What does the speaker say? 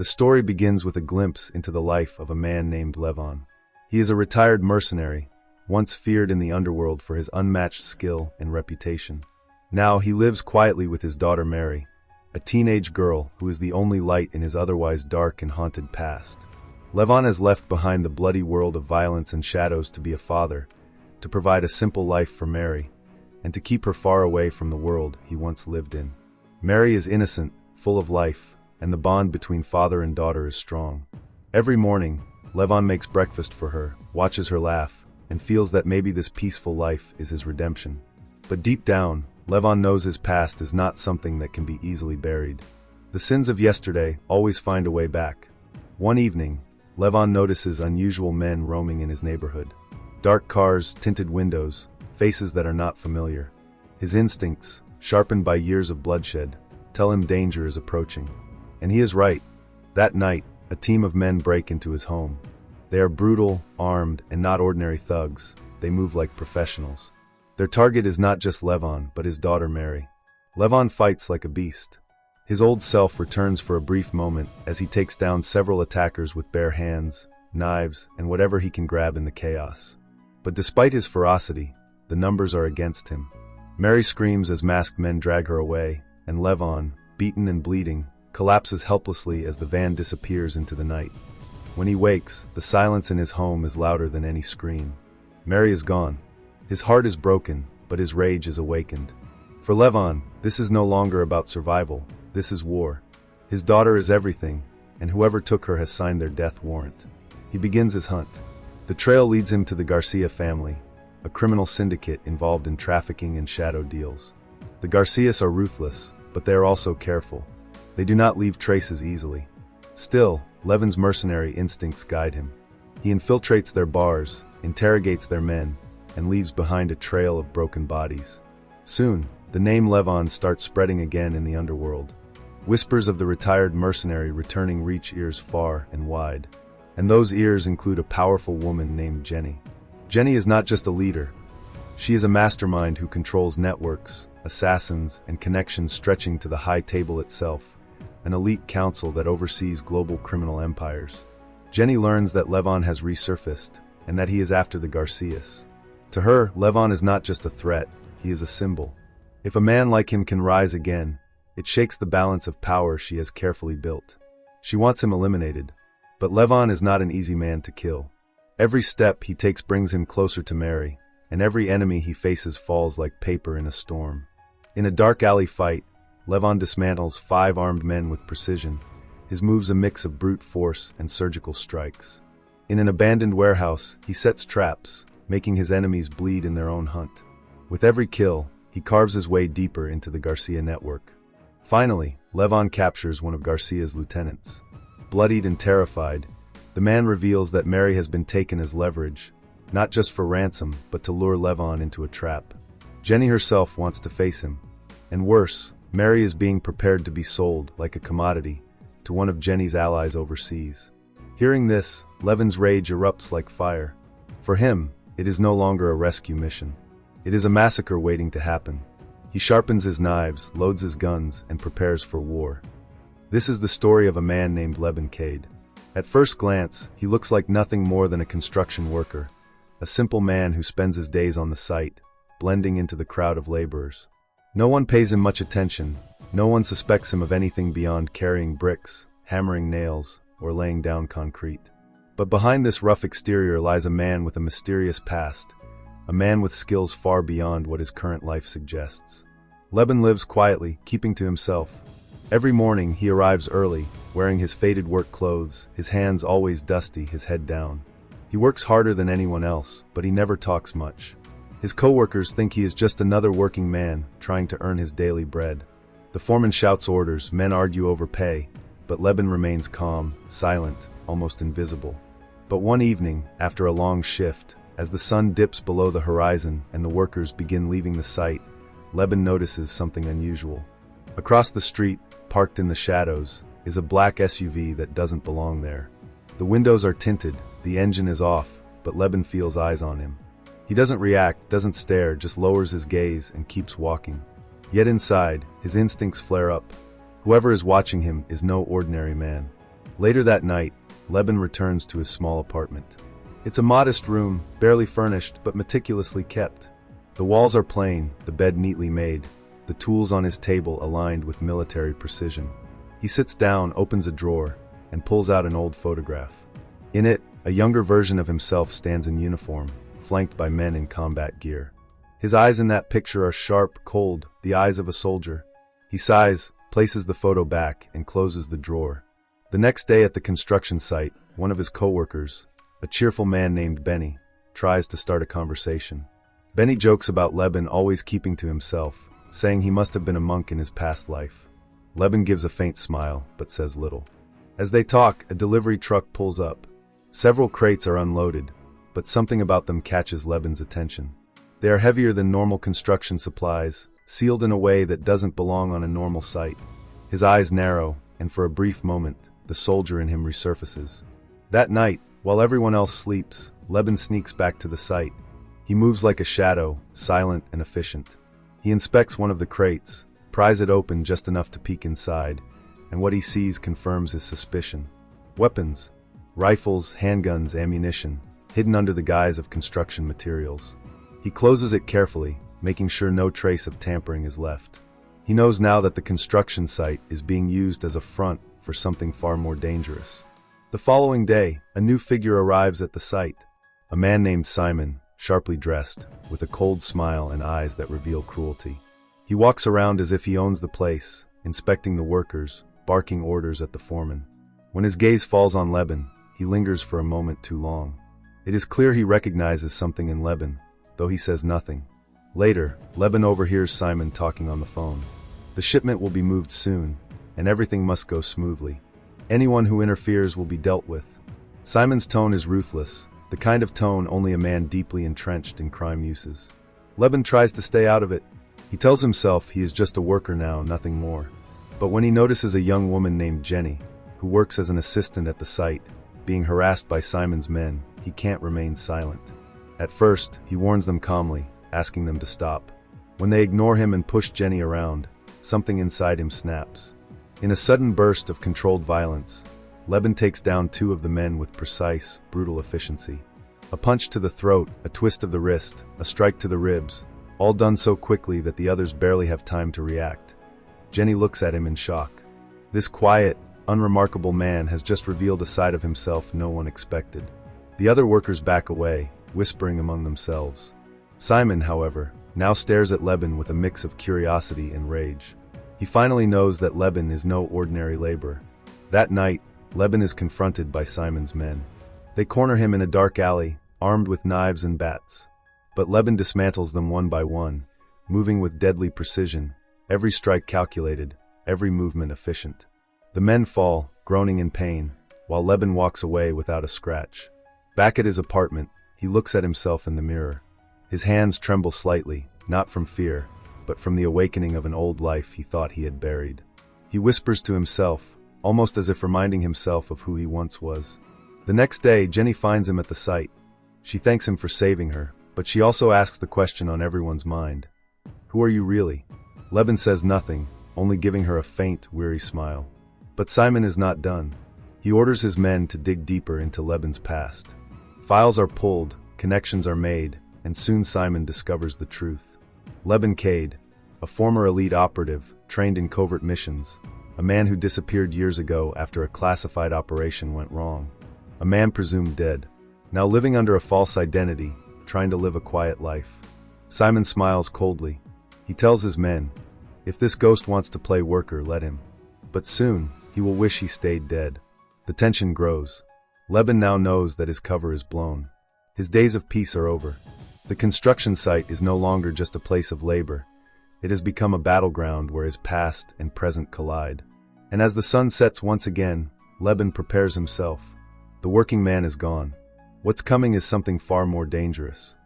The story begins with a glimpse into the life of a man named Lebon. He is a retired mercenary, once feared in the underworld for his unmatched skill and reputation. Now he lives quietly with his daughter Mary, a teenage girl who is the only light in his otherwise dark and haunted past. Lebon has left behind the bloody world of violence and shadows to be a father, to provide a simple life for Mary, and to keep her far away from the world he once lived in. Mary is innocent, full of life, and the bond between father and daughter is strong. Every morning, Lebon makes breakfast for her, watches her laugh, and feels that maybe this peaceful life is his redemption. But deep down, Lebon knows his past is not something that can be easily buried. The sins of yesterday always find a way back. One evening, Lebon notices unusual men roaming in his neighborhood. Dark cars, tinted windows, faces that are not familiar. His instincts, sharpened by years of bloodshed, tell him danger is approaching. And he is right. That night, a team of men break into his home. They are brutal, armed, and not ordinary thugs. They move like professionals. Their target is not just Lebon, but his daughter Mary. Lebon fights like a beast. His old self returns for a brief moment as he takes down several attackers with bare hands, knives, and whatever he can grab in the chaos. But despite his ferocity, the numbers are against him. Mary screams as masked men drag her away, and Lebon, beaten and bleeding, collapses helplessly as the van disappears into the night. When he wakes, the silence in his home is louder than any scream. Mary is gone. His heart is broken, but his rage is awakened. For Lebon, this is no longer about survival, this is war. His daughter is everything, and whoever took her has signed their death warrant. He begins his hunt. The trail leads him to the Garcia family, a criminal syndicate involved in trafficking and shadow deals. The Garcias are ruthless, but they are also careful. They do not leave traces easily. Still, Lebon's mercenary instincts guide him. He infiltrates their bars, interrogates their men, and leaves behind a trail of broken bodies. Soon, the name Lebon starts spreading again in the underworld. Whispers of the retired mercenary returning reach ears far and wide. And those ears include a powerful woman named Jenny. Jenny is not just a leader. She is a mastermind who controls networks, assassins, and connections stretching to the high table itself, an elite council that oversees global criminal empires. Jenny learns that Lebon has resurfaced, and that he is after the Garcias. To her, Lebon is not just a threat, he is a symbol. If a man like him can rise again, it shakes the balance of power she has carefully built. She wants him eliminated, but Lebon is not an easy man to kill. Every step he takes brings him closer to Mary, and every enemy he faces falls like paper in a storm. In a dark alley fight, Lebon dismantles 5 armed men with precision, his moves a mix of brute force and surgical strikes. In an abandoned warehouse, he sets traps, making his enemies bleed in their own hunt. With every kill, he carves his way deeper into the Garcia network. Finally, Lebon captures one of Garcia's lieutenants. Bloodied and terrified, the man reveals that Mary has been taken as leverage, not just for ransom, but to lure Lebon into a trap. Jenny herself wants to face him. And worse, Mary is being prepared to be sold, like a commodity, to one of Jenny's allies overseas. Hearing this, Lebon's rage erupts like fire. For him, it is no longer a rescue mission. It is a massacre waiting to happen. He sharpens his knives, loads his guns, and prepares for war. This is the story of a man named Lebon Cade. At first glance, he looks like nothing more than a construction worker, a simple man who spends his days on the site, blending into the crowd of laborers. No one pays him much attention. No one suspects him of anything beyond carrying bricks, hammering nails, or laying down concrete. But behind this rough exterior lies a man with a mysterious past, a man with skills far beyond what his current life suggests. Lebon lives quietly, keeping to himself. Every morning he arrives early, wearing his faded work clothes, his hands always dusty, his head down. He works harder than anyone else, but he never talks much. His co-workers think he is just another working man, trying to earn his daily bread. The foreman shouts orders, men argue over pay, but Lebon remains calm, silent, almost invisible. But one evening, after a long shift, as the sun dips below the horizon and the workers begin leaving the site, Lebon notices something unusual. Across the street, parked in the shadows, is a black SUV that doesn't belong there. The windows are tinted, the engine is off, but Lebon feels eyes on him. He doesn't react, doesn't stare, just lowers his gaze and keeps walking. Yet inside, his instincts flare up. Whoever is watching him is no ordinary man. Later that night, Lebon returns to his small apartment. It's a modest room, barely furnished but meticulously kept. The walls are plain, the bed neatly made, the tools on his table aligned with military precision. He sits down, opens a drawer, and pulls out an old photograph. In it, a younger version of himself stands in uniform, flanked by men in combat gear. His eyes in that picture are sharp, cold, the eyes of a soldier. He sighs, places the photo back, and closes the drawer. The next day at the construction site, one of his co-workers, a cheerful man named Benny, tries to start a conversation. Benny jokes about Lebon always keeping to himself, saying he must have been a monk in his past life. Lebon gives a faint smile, but says little. As they talk, a delivery truck pulls up. Several crates are unloaded, but something about them catches Lebon's attention. They are heavier than normal construction supplies, sealed in a way that doesn't belong on a normal site. His eyes narrow, and for a brief moment, the soldier in him resurfaces. That night, while everyone else sleeps, Lebon sneaks back to the site. He moves like a shadow, silent and efficient. He inspects one of the crates, pries it open just enough to peek inside, and what he sees confirms his suspicion. Weapons. Rifles, handguns, ammunition, hidden under the guise of construction materials. He closes it carefully, making sure no trace of tampering is left. He knows now that the construction site is being used as a front for something far more dangerous. The following day, a new figure arrives at the site. A man named Simon, sharply dressed, with a cold smile and eyes that reveal cruelty. He walks around as if he owns the place, inspecting the workers, barking orders at the foreman. When his gaze falls on Lebon, he lingers for a moment too long. It is clear he recognizes something in Lebon, though he says nothing. Later, Lebon overhears Simon talking on the phone. The shipment will be moved soon, and everything must go smoothly. Anyone who interferes will be dealt with. Simon's tone is ruthless, the kind of tone only a man deeply entrenched in crime uses. Lebon tries to stay out of it. He tells himself he is just a worker now, nothing more. But when he notices a young woman named Jenny, who works as an assistant at the site, being harassed by Simon's men, he can't remain silent. At first, he warns them calmly, asking them to stop. When they ignore him and push Jenny around, something inside him snaps. In a sudden burst of controlled violence, Lebon takes down two of the men with precise, brutal efficiency. A punch to the throat, a twist of the wrist, a strike to the ribs, all done so quickly that the others barely have time to react. Jenny looks at him in shock. This quiet, unremarkable man has just revealed a side of himself no one expected. The other workers back away, whispering among themselves. Simon, however, now stares at Lebon with a mix of curiosity and rage. He finally knows that Lebon is no ordinary laborer. That night, Lebon is confronted by Simon's men. They corner him in a dark alley, armed with knives and bats. But Lebon dismantles them one by one, moving with deadly precision, every strike calculated, every movement efficient. The men fall, groaning in pain, while Lebon walks away without a scratch. Back at his apartment, he looks at himself in the mirror. His hands tremble slightly, not from fear, but from the awakening of an old life he thought he had buried. He whispers to himself, almost as if reminding himself of who he once was. The next day, Jenny finds him at the site. She thanks him for saving her, but she also asks the question on everyone's mind. Who are you really? Lebon says nothing, only giving her a faint, weary smile. But Simon is not done. He orders his men to dig deeper into Lebon's past. Files are pulled, connections are made, and soon Simon discovers the truth. Lebon Cade, a former elite operative, trained in covert missions, a man who disappeared years ago after a classified operation went wrong. A man presumed dead, now living under a false identity, trying to live a quiet life. Simon smiles coldly. He tells his men, if this ghost wants to play worker, let him. But soon, he will wish he stayed dead. The tension grows. Lebon now knows that his cover is blown. His days of peace are over. The construction site is no longer just a place of labor. It has become a battleground where his past and present collide. And as the sun sets once again, Lebon prepares himself. The working man is gone. What's coming is something far more dangerous.